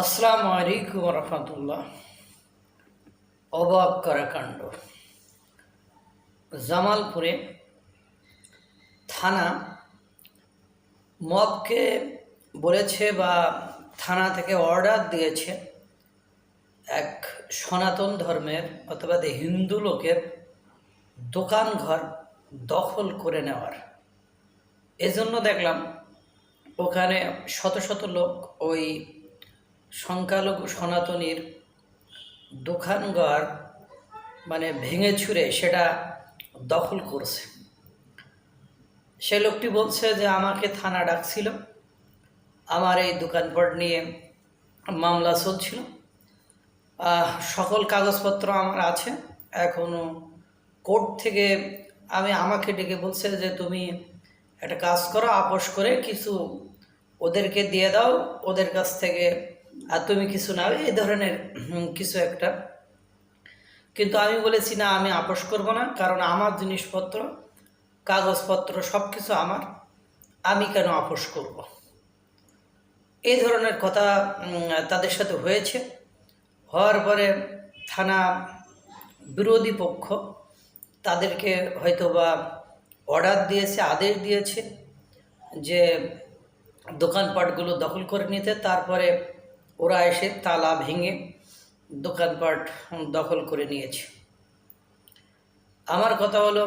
আসসালামু আলাইকুম রহমতুল্লাহ। অবাক করা কাণ্ড। জামালপুরে থানা মবকে বলেছে বা থানা থেকে অর্ডার দিয়েছে এক সনাতন ধর্মের অথবা হিন্দু লোকের দোকানঘর দখল করে নেওয়ার। এজন্য দেখলাম ওখানে শত শত লোক ওই সংখ্যালঘু সনাতনীর দোকানঘর ভেঙে ছুঁড়ে সেটা দখল করছে। সে লোকটি বলছে যে আমাকে থানা ডাকছিল, আমার এই দোকানপাট নিয়ে মামলা চলছিল, সকল কাগজপত্র আমার আছে। এখনও কোর্ট থেকে আমাকে ডেকে বলছে যে তুমি একটা কাজ করো, আপোষ করে কিছু ওদেরকে দিয়ে দাও, ওদের কাছ থেকে আর তুমি কিছু নাও, এই ধরনের কিছু একটা। কিন্তু আমি বলেছি না, আমি আপোষ করব না, কারণ আমার জিনিসপত্র কাগজপত্র সব কিছু আমার, আমি কেন আপোষ করব। এই ধরনের কথা তাদের সাথে হয়েছে। হওয়ার পরে থানা বিরোধী পক্ষ তাদেরকে হয়তোবা অর্ডার দিয়েছে, আদেশ দিয়েছে যে দোকানপাটগুলো দখল করে নিতে। তারপরে ওরা এসে তালা ভেঙে দোকানপাট দখল করে নিয়েছে। আমার কথা হলো,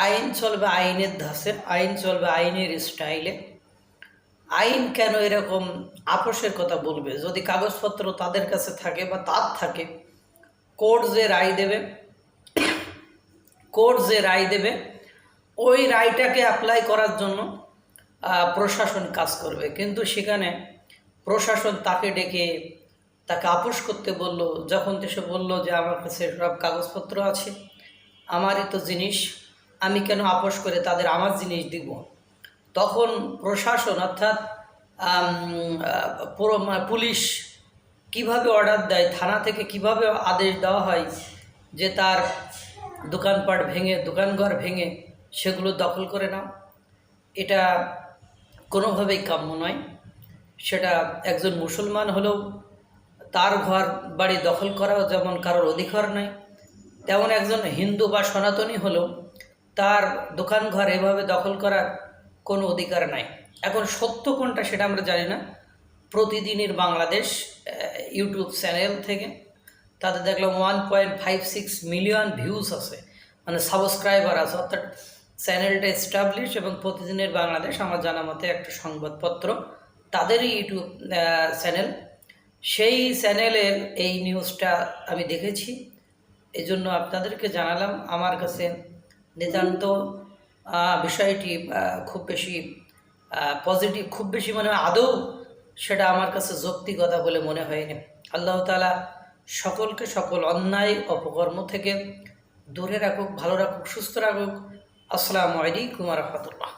আইন চলবে আইনের ধাঁচে, আইন চলবে আইনের স্টাইলে। আইন কেন এরকম আপোষের কথা বলবে? যদি কাগজপত্র তাদের কাছে থাকে বা তার থাকে, কোর্ট যে রায় দেবে ওই রায়টাকে অ্যাপ্লাই করার জন্য প্রশাসন কাজ করবে। কিন্তু সেখানে প্রশাসন তাকে ডেকে তাকে আপোষ করতে বলল। যখন সে বলল যে আমার কাছে সব কাগজপত্র আছে, আমারই তো জিনিস, আমি কেন আপোষ করে তাদের আমার জিনিস দিব, তখন প্রশাসন অর্থাৎ পুলিশ কিভাবে অর্ডার দেয়, থানা থেকে কিভাবে আদেশ দেওয়া হয় যে তার দোকানপাট ভেঙে, দোকানঘর ভেঙে সেগুলো দখল করে নাও, এটা কোনোভাবেই কাম্য নয়। সেটা একজন মুসলমান হলেও তার ঘর বাড়ি দখল করাও যেমন কারোর অধিকার নাই, তেমন একজন হিন্দু বা সনাতনী হলেও তার দোকানঘর এভাবে দখল করার কোনো অধিকার নাই। এখন সত্য কোনটা সেটা আমরা জানি না। প্রতিদিনের বাংলাদেশ ইউটিউব চ্যানেল থেকে তাদের দেখলাম 1.56 মিলিয়ন ভিউজ আছে, সাবস্ক্রাইবার আছে, অর্থাৎ চ্যানেলটা এস্টাবলিশ। এবং প্রতিদিনের বাংলাদেশ আমার জানা মতে একটা সংবাদপত্র, তাদেরই ইউটিউব চ্যানেল। সেই চ্যানেলের এই নিউজটা আমি দেখেছি, এই জন্য আপনাদেরকে জানালাম। আমার কাছে নিতান্ত বিষয়টি খুব বেশি পজিটিভ, খুব বেশি আদৌ সেটা আমার কাছে যৌক্তিকতা বলে মনে হয়নি। আল্লাহ তাআলা সকলকে সকল অন্যায় অপকর্ম থেকে দূরে রাখুক, ভালো রাখুক, সুস্থ রাখুক। আসসালামু আলাইকুম ওয়া রাহমাতুল্লাহ।